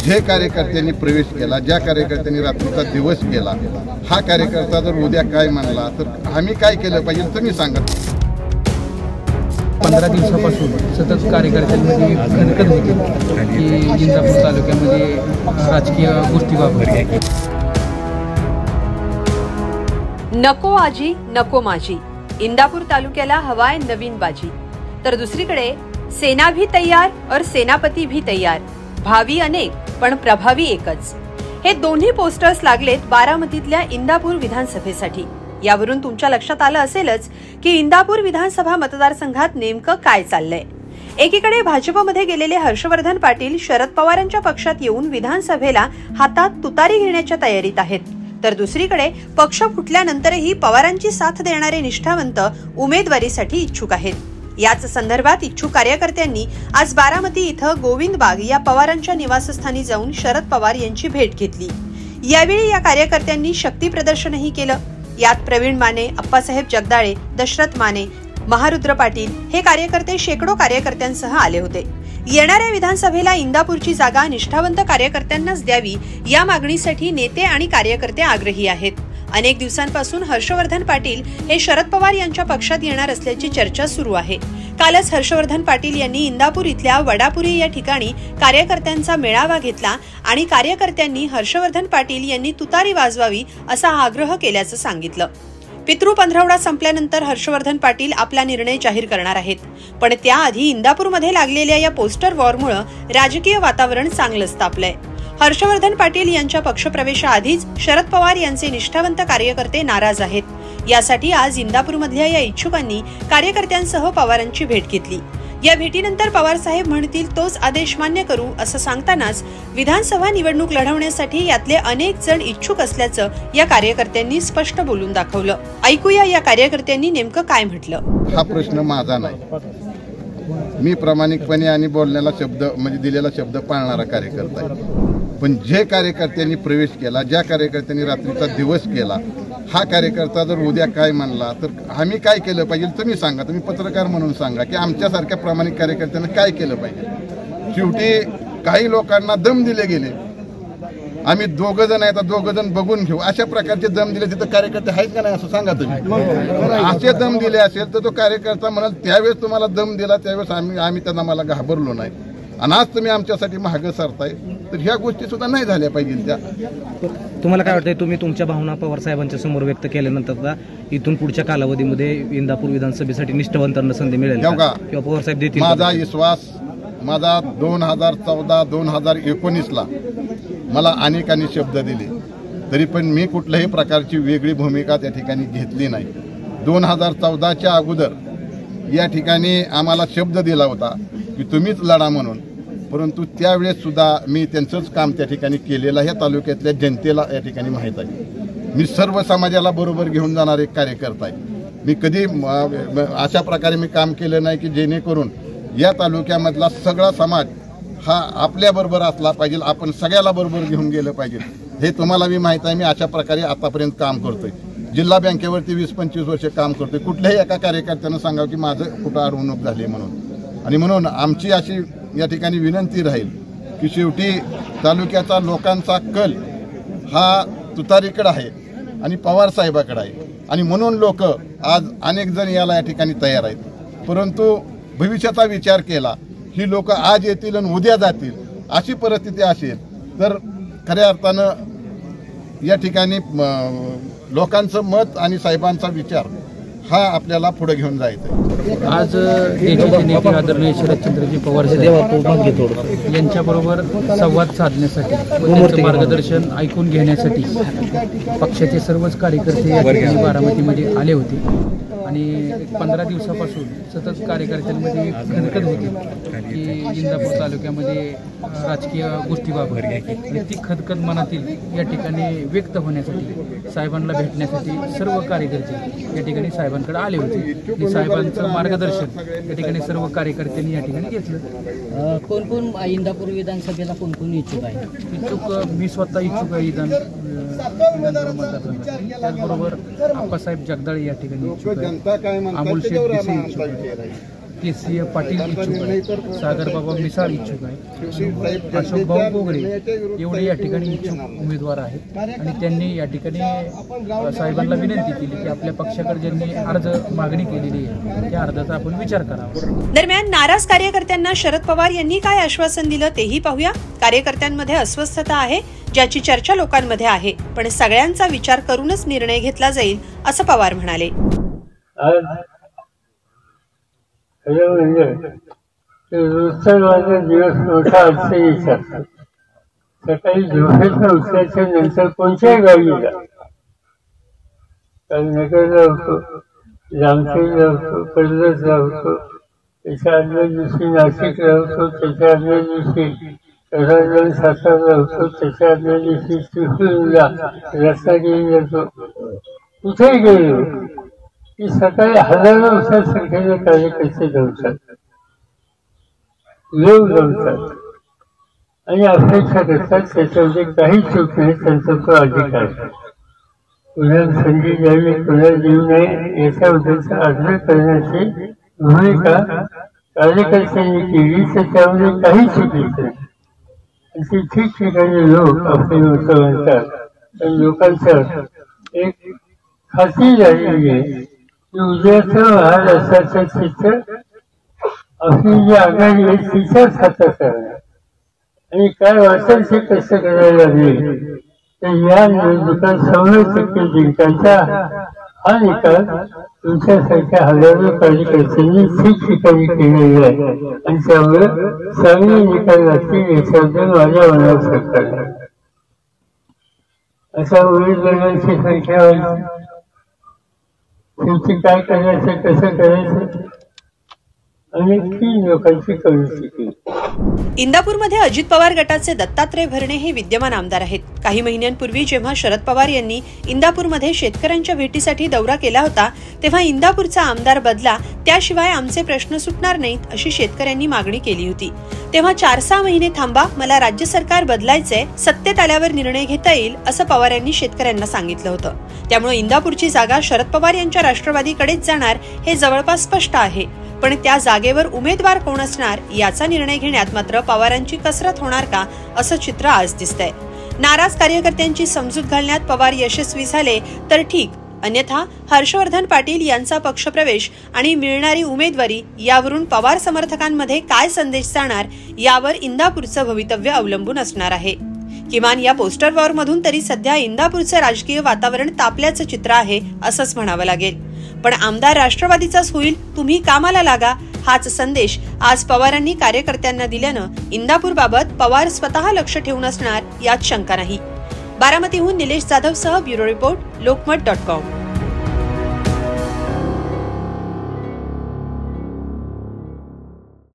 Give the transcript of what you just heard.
जे कार्यकर्त्यांनी प्रवेश केला, ज्या कार्यकर्त्यांनी रात्रीचा दिवस केला, हा कार्यकर्ता जर उद्या काय म्हणला तर आम्ही काय केलं पाहिजे तुम्ही सांगा। 15 दिवसापासून सतत कार्यकर्त्यांमध्ये खणखण होती की इंदापूर तालुक्यामध्ये राजकीय गोष्टी वापरल्या। नको आजी नको माझी, इंदापूर तालुक्याला हवाय नवीन बाजी। तर दुसरीकडे सेना भी तैयार और सेनापती भी तैयार, भावी अनेक पण प्रभावी एकच, हे दोन्ही पोस्टर्स लागलेत बारामतीतल्या इंदापूर विधानसभेसाठी। यावरून तुमच्या लक्षात आलं असेलच की इंदापूर विधानसभा मतदारसंघात नेमकं काय चाललंय। एकीकडे भाजपमध्ये गेलेले हर्षवर्धन पाटील शरद पवारांच्या पक्षात येऊन विधानसभेला हातात तुतारी घेण्याच्या तयारीत आहेत, तर दुसरीकडे पक्ष फुटल्यानंतरही पवारांची साथ देणारे निष्ठावंत उमेदवारीसाठी इच्छुक आहेत। याच संदर्भात इच्छुक कार्यकर्त्यांनी आज बारामती इथं गोविंद बाग या पवारांच्या निवासस्थानी जाऊन शरद पवार यांची भेट घेतली। यावेळी या कार्यकर्त्यांनी शक्ती प्रदर्शनही केलं। यात प्रवीण माने, अप्पासाहेब जगदाळे, दशरथ माने, महारुद्र पाटील हे कार्यकर्ते शेकडो कार्यकर्त्यांसह आले होते। येणाऱ्या विधानसभेला इंदापूरची जागा निष्ठावंत कार्यकर्त्यांनाच द्यावी या मागणीसाठी नेते आणि कार्यकर्ते आग्रही आहेत। अनेक दिवसांपासून हर्षवर्धन पाटील हे शरद पवार यांच्या पक्षात येणार असल्याची चर्चा सुरू आहे। कालच हर्षवर्धन पाटील यांनी इंदापूर इथल्या वडापुरी या ठिकाणी कार्यकर्त्यांचा मेळावा घेतला आणि कार्यकर्त्यांनी हर्षवर्धन पाटील यांनी तुतारी वाजवावी असा आग्रह केल्याचं सांगितलं। पितृ पंधरवडा संपल्यानंतर हर्षवर्धन पाटील आपला निर्णय जाहीर करणार आहेत, पण त्याआधी इंदापूरमध्ये लागलेल्या या पोस्टर वॉरमुळे राजकीय वातावरण चांगलंच तापलंय। हर्षवर्धन पाटील यांच्या पक्षप्रवेशाआधीच शरद पवार यांचे निष्ठावंत कार्यकर्ते नाराज आहेत। यासाठी आज इंदापूरमधल्या या इच्छुकांनी कार्यकर्त्यांसह पवारांची भेट घेतली। या भेटीनंतर पवार साहेब म्हणतील तोच आदेश मान्य करू असं सांगतानाच विधानसभा निवडणूक लढवण्यासाठी यातले अनेक जण इच्छुक असल्याचं या कार्यकर्त्यांनी स्पष्ट बोलून दाखवलं। ऐकूया या कार्यकर्त्यांनी नेमकं काय म्हटलं। हा प्रश्न माझा नाही, मी प्रामाणिकपणे आणि बोलण्याला शब्द म्हणजे दिलेला शब्द पाळणारा कार्यकर्ता आहे। पण जे कार्यकर्त्यांनी प्रवेश केला, ज्या कार्यकर्त्यांनी रात्रीचा दिवस केला, हा कार्यकर्ता जर उद्या काय म्हणला तर आम्ही काय केलं पाहिजे तुम्ही सांगा। तुम्ही पत्रकार म्हणून सांगा की आमच्यासारख्या प्रामाणिक कार्यकर्त्यांना काय केलं पाहिजे। शेवटी काही लोकांना दम दिले गेले, आम्ही दोघं जण आहेत, दोघं जण बघून घेऊ अशा प्रकारचे दम दिले, तिथं कार्यकर्ते आहेत का नाही असं सांगा तुम्ही। असे दम दिले असेल तर तो कार्यकर्ता म्हणाल त्यावेळेस तुम्हाला दम दिला त्यावेळेस आम्ही त्यांना मला घाबरलो नाही आणि आज तुम्ही आमच्यासाठी मागे सरताय, तर ह्या गोष्टी सुद्धा नाही झाल्या पाहिजे। त्या तुम्हाला काय वाटतंय, तुम्ही तुमच्या भावना पवार साहेबांच्या समोर व्यक्त केल्यानंतर इथून पुढच्या कालावधीमध्ये इंदापूर विधानसभेसाठी निष्ठावंतांना संधी मिळेल का किंवा पवार साहेब देतील? माझा विश्वास, माझा 2014-2019ला मला अनेकांनी शब्द दिले, तरी पण मी कुठल्याही प्रकारची वेगळी भूमिका त्या ठिकाणी घेतली नाही। 2014च्या अगोदर या ठिकाणी आम्हाला शब्द दिला होता की तुम्हीच लढा म्हणून, परंतु त्यावेळेस सुद्धा मी त्यांचंच काम त्या ठिकाणी केलेलं ह्या तालुक्यातल्या जनतेला या ठिकाणी माहीत आहे। मी सर्व समाजाला बरोबर घेऊन जाणारे एक कार्यकर्ता आहे। मी कधी अशा प्रकारे मी काम केलं नाही की जेणेकरून या तालुक्यामधला सगळा समाज हा आपल्याबरोबर असला पाहिजे, आपण सगळ्याला बरोबर घेऊन गेलं पाहिजे। हे तुम्हाला बी माहीत आहे, मी अशा प्रकारे आतापर्यंत काम करतोय। जिल्हा बँकेवरती 20-25 वर्ष काम करतोय। कुठल्याही एका कार्यकर्त्यानं सांगावं की माझं कुठं अडवणूक झाली म्हणून, आणि म्हणून आमची अशी या ठिकाणी विनंती राहील की शेवटी तालुक्याचा लोकांचा कल हा तुतारीकडे आहे आणि पवार साहेबाकडे आहे, आणि म्हणून लोक आज अनेक जण याला या ठिकाणी तयार आहेत। परंतु भविष्याचा विचार केला, ही लोक आज येतील आणि उद्या जातील अशी परिस्थिती असेल तर खऱ्या अर्थानं या ठिकाणी लोकांचं मत आणि साहेबांचा विचार हा आपल्याला पुढे घेऊन जायचं। आज देशाचे नेते आदरणीय शरदचंद्रजी पवार यांच्याबरोबर संवाद साधण्यासाठी, त्यांचं मार्गदर्शन ऐकून घेण्यासाठी पक्षाचे सर्वच कार्यकर्ते या ठिकाणी बारामतीमध्ये आले होते आणि 15 दिवसापासून सतत कार्यकर्त्यांमध्ये खणखण होती की इंदापूर तालुक्यामध्ये राजकीय गोष्टी वापरल्या आणि ती खदखद मनातील या ठिकाणी व्यक्त होण्यासाठी साहेबांना भेटण्यासाठी सर्व कार्यकर्ते या ठिकाणी साहेबांकडे आले होते आणि साहेबांचं मार्गदर्शन या ठिकाणी सर्व कार्यकर्त्यांनी या ठिकाणी घेतलं। कोण कोण इंदापूर विधानसभेला कोण कोण इच्छुक आहे? इच्छुक मी स्वतः इच्छुक आहे त्याचबरोबर अप्पासाहेब जगदाळे या ठिकाणी इच्छुक आहे, अमोल शेठ इच्छुक आहे, केसीय पाटील इच्छुक आहेत, सागर बाबा मिसाळ इच्छुक आहेत, अशोक भाऊ बोगरे एवढे या ठिकाणी इच्छुक उमेदवार आहेत. आणि त्यांनी या ठिकाणी साहेबांना विनंती केली की आपल्या पक्षाकडे ज्यांनी अर्ज मागणी केलेली आहे त्या अर्जाचा आपण विचार करावा. दरम्यान नाराज कार्यकर्त्यांना शरद पवार यांनी काय आश्वासन दिलं तेही पाहूया. कार्यकर्त्यांमध्ये अस्वस्थता आहे, ज्याची चर्चा लोकांमध्ये आहे, पण सगळ्यांचा विचार करूनच निर्णय घेतला जाईल असं पवार म्हणाले. दिवस मोठा अडचणीचा. सकाळी झोपेतनं उठल्याच्या नंतर कोणत्याही गावी जा, नगरला होतो, जामखेडला होतो, कर्जत होतो, त्याच्या आदल्या दिवशी नाशिकला होतो, त्याच्या आदल्या दिवशी कराडला सातारला होतो, त्याच्या आदल्या दिवशी चिखलीला रत्नागिरीला जातो. कुठेही गेलो की सकाळी हजारो संख्येने कार्यकर्ते धावतात, लोक धावतात आणि अपेक्षा करतात त्याच्यामध्ये काही चूक नाही, त्यांचा तो अधिकार. कुणाला संधी द्यावी, कुणाला देऊ नये याच्याबद्दलचा आग्रह करण्याची भूमिका कार्यकर्त्यांनी केली तर त्यामध्ये काही चुकीचं नाही. अशी ठिकठिकाणी लोक आपले मत म्हणतात, पण लोकांचं एक खात्री झालेली आहे की उद्याचं महाराष्ट्राचं चित्र आपली जी आघाडी आहे तिच्याच हातात आहे. आणि काय वाटेल ते कसं करायला लागले तर या निवडणुका 100% जिंकायचा हा निकाल तुमच्यासारख्या हजारो कार्यकर्त्यांनी ठिकठिकाणी केलेला आहे आणि त्यामुळे चांगले निकाल लागतील याच्याबद्दल माझ्या मनात सरकार आहे. अशा उमेदवारांची संख्या वाढली, शेवटी काय करायचं, कसं करायचं आणि ती लोकांची कळून. इंदापूरमध्ये अजित पवार गटाचे दत्तात्रय भरणे हे विद्यमान आमदार आहेत. काही महिन्यांपूर्वी जेव्हा शरद पवार यांनी इंदापूरमध्ये शेतकऱ्यांच्या भेटीसाठी दौरा केला होता तेव्हा इंदापूरचा आमदार बदला, त्याशिवाय आमचे प्रश्न सुटणार नाहीत अशी शेतकऱ्यांनी मागणी केली होती. तेव्हा 4-6 महिने थांबा, मला राज्य सरकार बदलायचंय, सत्तेत आल्यावर निर्णय घेता येईल असं पवार यांनी शेतकऱ्यांना सांगितलं होतं. त्यामुळे इंदापूरची जागा शरद पवार यांच्या राष्ट्रवादीकडेच जाणार हे जवळपास स्पष्ट आहे. पण त्या जागेवर उमेदवार कोण असणार याचा निर्णय घेण्यात मात्र पवारांची कसरत होणार का असं चित्र आज दिसतंय. नाराज कार्यकर्त्यांची समजूत घालण्यात पवार यशस्वी झाले तर ठीक, अन्यथा हर्षवर्धन पाटील यांचा पक्षप्रवेश आणि मिळणारी उमेदवारी यावरून पवार समर्थकांमध्ये काय संदेश जाणार यावर इंदापूरचं भवितव्य अवलंबून असणार आहे. किमान या पोस्टर वॉर मधून तरी सध्या इंदापूरचं राजकीय वातावरण तापल्याचं चित्र आहे असंच म्हणावं लागेल. पण आमदार राष्ट्रवादीचाच होईल, तुम्ही कामाला लागा हाच संदेश आज पवारांनी कार्यकर्त्यांना दिल्यानं इंदापूरबाबत पवार स्वतः लक्ष ठेवून असणार यात शंका नाही. बारामतीहून निलेश जाधवसह ब्युरो रिपोर्ट, लोकमत.com.